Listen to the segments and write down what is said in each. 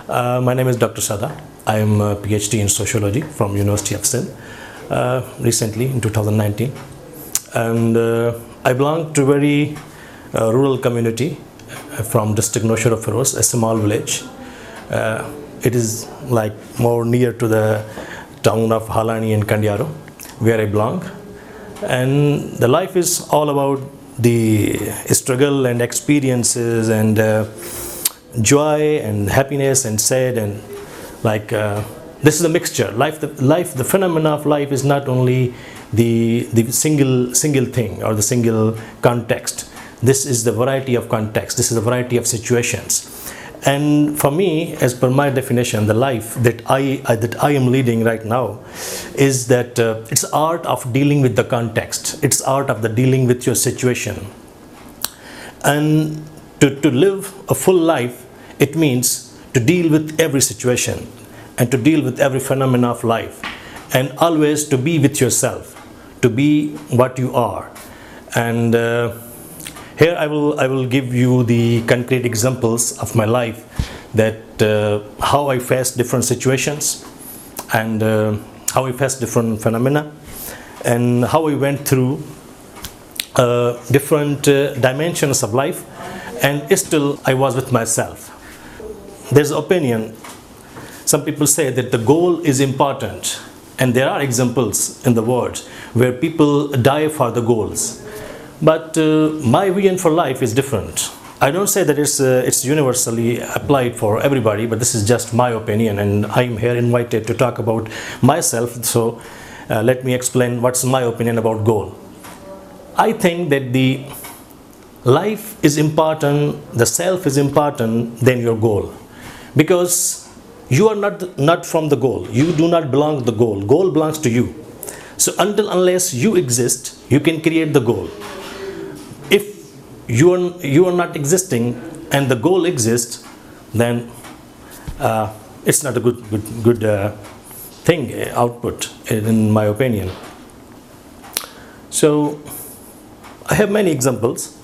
My name is Dr. Sada. I am a PhD in sociology from University of Sindh recently in 2019, and I belong to a very rural community from district Nowshera Feroz, a small village. It is like more near to the town of Halani and Kandiaro, where I belong, and the life is all about the struggle and experiences and joy and happiness and sad and this is a mixture. The phenomena of life is not only the single thing or the single context. This is the variety of context. This is a variety of situations. And for me, as per my definition, the life that I am leading right now is that it's art of dealing with the context. It's art of the dealing with your situation. And to live a full life, it means to deal with every situation and to deal with every phenomena of life, and always to be with yourself, to be what you are. And here I will give you the concrete examples of my life, that how I faced different situations and how I faced different phenomena and how I went through different dimensions of life, and still I was with myself. There's opinion. Some people say that the goal is important, and there are examples in the world where people die for the goals. But my vision for life is different. I don't say that it's universally applied for everybody, but this is just my opinion, and I'm here invited to talk about myself. So let me explain what's my opinion about goal. I think that the life is important, the self is important than your goal, because you are not from the goal. You do not belong to the goal. Goal belongs to you. So unless you exist, you can create the goal. If you are not existing and the goal exists, then it's not a good thing, output, in my opinion. So I have many examples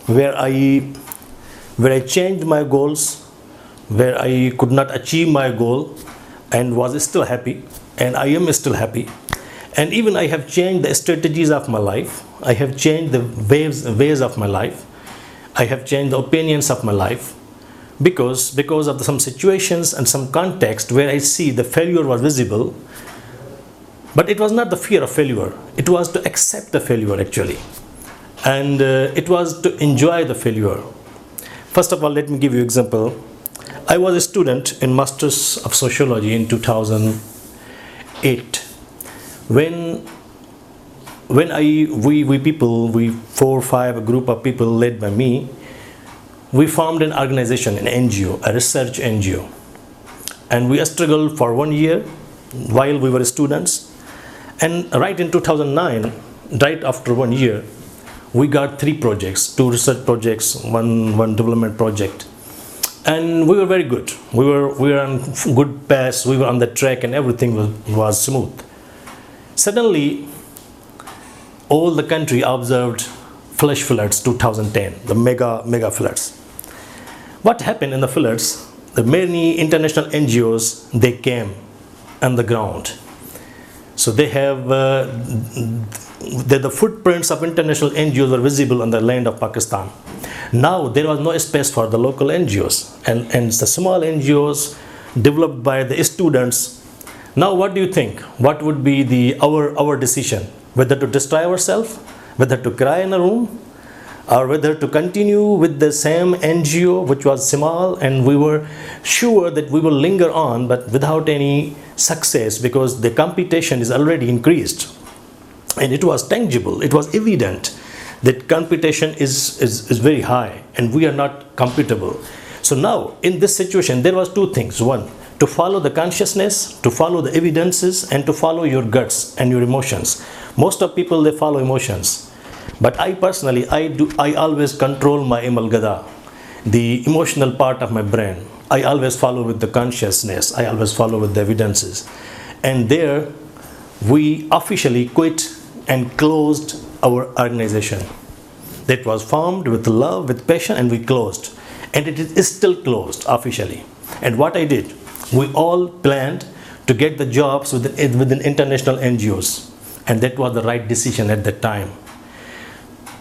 where I changed my goals, where I could not achieve my goal and was still happy, and I am still happy. And even I have changed the strategies of my life. I have changed the ways of my life. I have changed the opinions of my life because of some situations and some context where I see the failure was visible. But it was not the fear of failure. It was to accept the failure, actually. And it was to enjoy the failure. First of all, let me give you an example. I was a student in Masters of Sociology in 2008. When we 4 or 5, a group of people led by me, we formed an organization, an NGO, a research NGO. And we struggled for 1 year while we were students. And right in 2009, right after 1 year, we got 3 projects, 2 research projects, one development project. And we were very good. We were on good path, we were on the track, and everything was smooth. Suddenly, all the country observed flash floods 2010, the mega floods. What happened in the floods? The many international NGOs, they came on the ground. So they have the footprints of international NGOs were visible on the land of Pakistan. Now there was no space for the local NGOs, and the small NGOs developed by the students. Now what do you think? What would be our decision? Whether to destroy ourselves, whether to cry in a room, or whether to continue with the same NGO which was small, and we were sure that we will linger on but without any success because the competition is already increased. And it was tangible, it was evident that competition is very high and we are not compatible. So now in this situation there was 2 things. One, to follow the consciousness, to follow the evidences, and to follow your guts and your emotions. Most of people, they follow emotions. But I personally, I always control my amalgada, the emotional part of my brain. I always follow with the consciousness. I always follow with the evidences. And there we officially quit and closed our organization. That was formed with love, with passion, and we closed. And it is still closed officially. And what I did, we all planned to get the jobs within international NGOs. And that was the right decision at that time.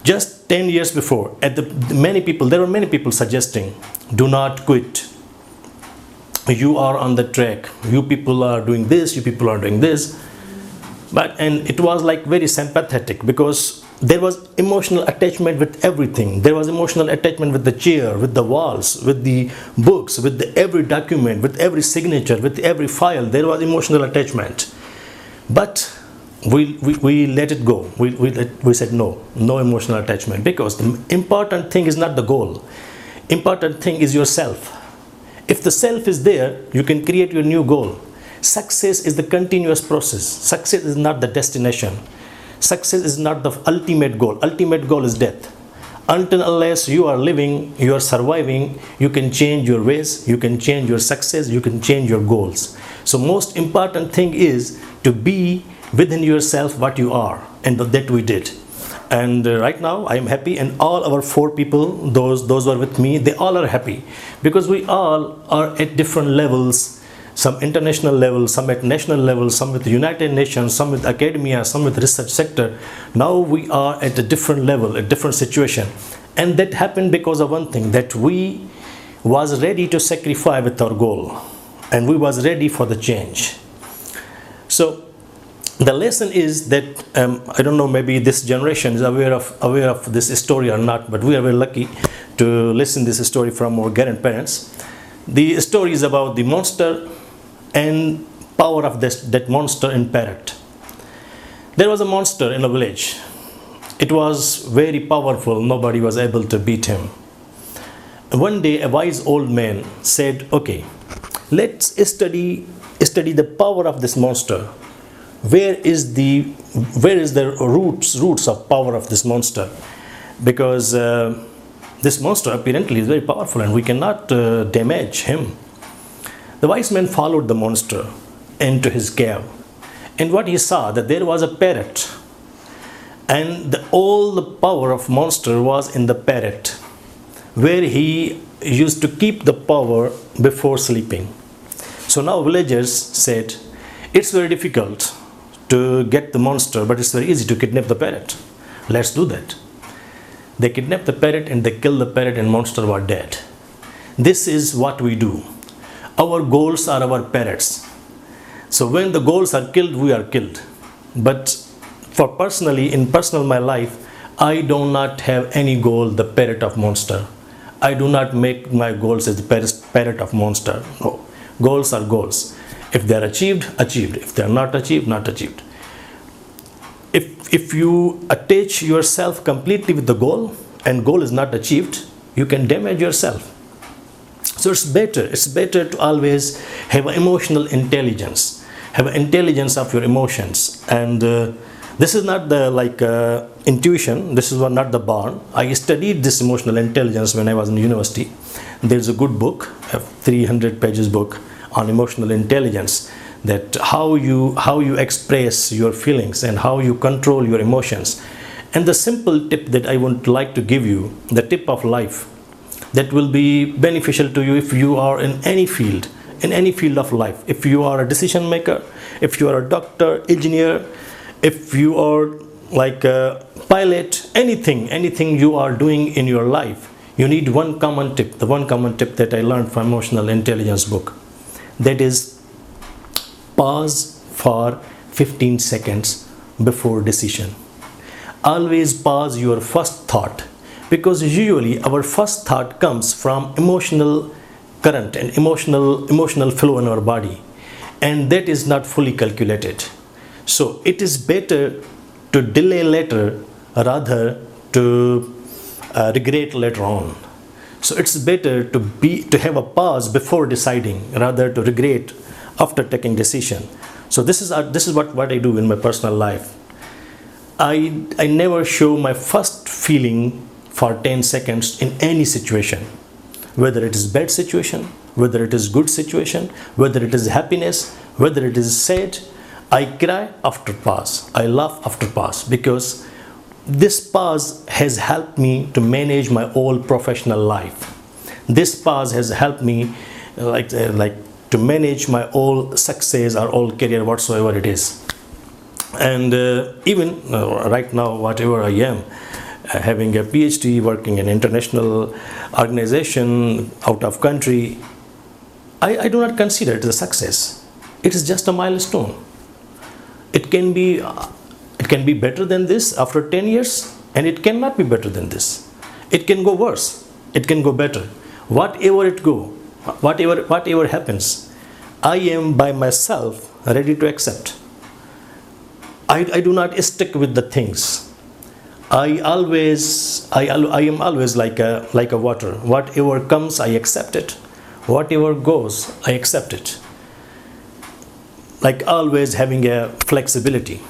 Just 10 years before, there were many people suggesting, do not quit. You are on the track. You people are doing this, you people are doing this. And it was like very sympathetic, because there was emotional attachment with everything. There was emotional attachment with the chair, with the walls, with the books, with every document, with every signature, with every file. There was emotional attachment. But we let it go. We said no emotional attachment, because the important thing is not the goal. Important thing is yourself. If the self is there, you can create your new goal. Success is the continuous process. Success is not the destination. Success is not the ultimate goal. Ultimate goal is death. Until unless you are living, you are surviving, you can change your ways, you can change your success, you can change your goals. So most important thing is to be within yourself what you are, and that we did. And right now I am happy, and all our 4 people, those who are with me, they all are happy, because we all are at different levels. Some international level, some at national level, some with the United Nations, some with academia, some with research sector. Now we are at a different level, a different situation. And that happened because of one thing, that we was ready to sacrifice with our goal, and we was ready for the change. So the lesson is that, I don't know, maybe this generation is aware of this story or not, but we are very lucky to listen this story from our grandparents. The story is about the monster and power of that monster in parrot. There was a monster in a village. It was very powerful. Nobody was able to beat him. One day a wise old man said, okay, let's study the power of this monster. Where is the roots of power of this monster? Because this monster apparently is very powerful, and we cannot damage him. The wise man followed the monster into his cave, and what he saw, that there was a parrot, and all the power of monster was in the parrot, where he used to keep the power before sleeping. So now villagers said, it's very difficult to get the monster, but it's very easy to kidnap the parrot. Let's do that. They kidnapped the parrot and they killed the parrot, and monster was dead. This is what we do. Our goals are our parrots. So when the goals are killed, we are killed. But in personal my life, I do not have any goal, the parrot of monster. I do not make my goals as the parrot of monster. No. Goals are goals. If they are achieved, achieved. If they are not achieved, not achieved. If you attach yourself completely with the goal, and goal is not achieved, you can damage yourself. So it's better to always have emotional intelligence, have an intelligence of your emotions. And this is not the intuition. This is not the born. I studied this emotional intelligence when I was in university. There's a good book, a 300 pages book on emotional intelligence, that how you express your feelings and how you control your emotions. And the simple tip that I would like to give you, the tip of life, that will be beneficial to you if you are in any field of life. If you are a decision maker, if you are a doctor, engineer, if you are like a pilot, anything you are doing in your life, you need one common tip. The one common tip that I learned from emotional intelligence book, that is, pause for 15 seconds before decision. Always pause your first thought, because usually our first thought comes from emotional current and emotional flow in our body, and that is not fully calculated. So it is better to delay later rather to regret later on. So it's better to have a pause before deciding rather to regret after taking decision. So this is what I do in my personal life. I never show my first feeling for 10 seconds in any situation, whether it is bad situation, whether it is good situation, whether it is happiness, whether it is sad. I cry after pause, I laugh after pause, because this pause has helped me to manage my whole professional life. This pause has helped me like to manage my all success or all career whatsoever it is. And even right now, whatever I am, having a PhD, working in international organization out of country, I do not consider it as a success. It is just a milestone. It can be better than this after 10 years, and it cannot be better than this. It can go worse. It can go better. Whatever happens, I am by myself ready to accept. I do not stick with the things. I am always like a water. Whatever comes, I accept it. Whatever goes, I accept it. Like always having a flexibility.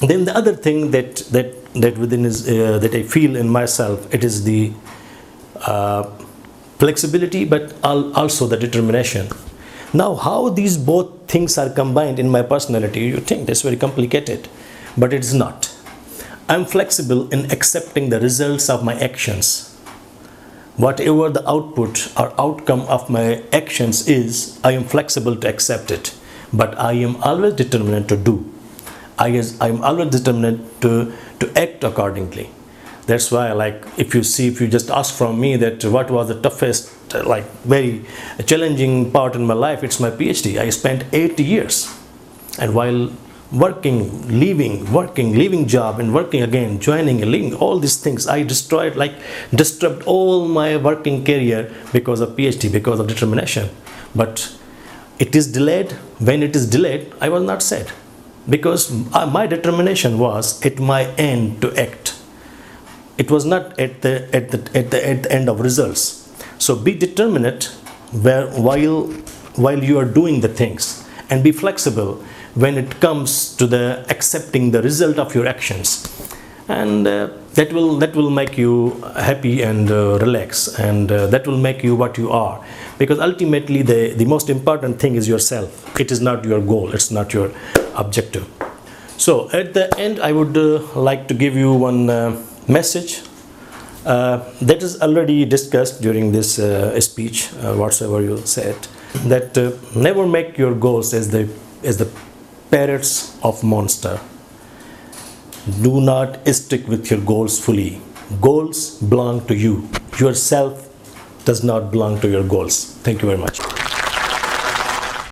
Then the other thing that within is that I feel in myself, it is the flexibility, but also the determination. Now, how these both things are combined in my personality, you think that's very complicated, but it is not. I'm flexible in accepting the results of my actions. Whatever the output or outcome of my actions is, I am flexible to accept it, but I am always determined to do. I am always determined to act accordingly. That's why, like, if you just ask from me that what was the toughest, like very challenging part in my life, it's my PhD. I spent 8 years, and while working, leaving job, and working again, joining, leaving, all these things, I disturbed all my working career because of PhD, because of determination. But it is delayed. When it is delayed, I was not sad, because my determination was at my end to act. It was not at the end of results. So be determined while you are doing the things, and be flexible when it comes to the accepting the result of your actions, and that will make you happy and relax, and that will make you what you are, because ultimately the most important thing is yourself. It is not your goal, it's not your objective. So at the end, I would like to give you one message that is already discussed during this speech, whatsoever you said, that never make your goals as the parrots of monster. Do not stick with your goals fully. Goals belong to you. Yourself does not belong to your goals. Thank you very much.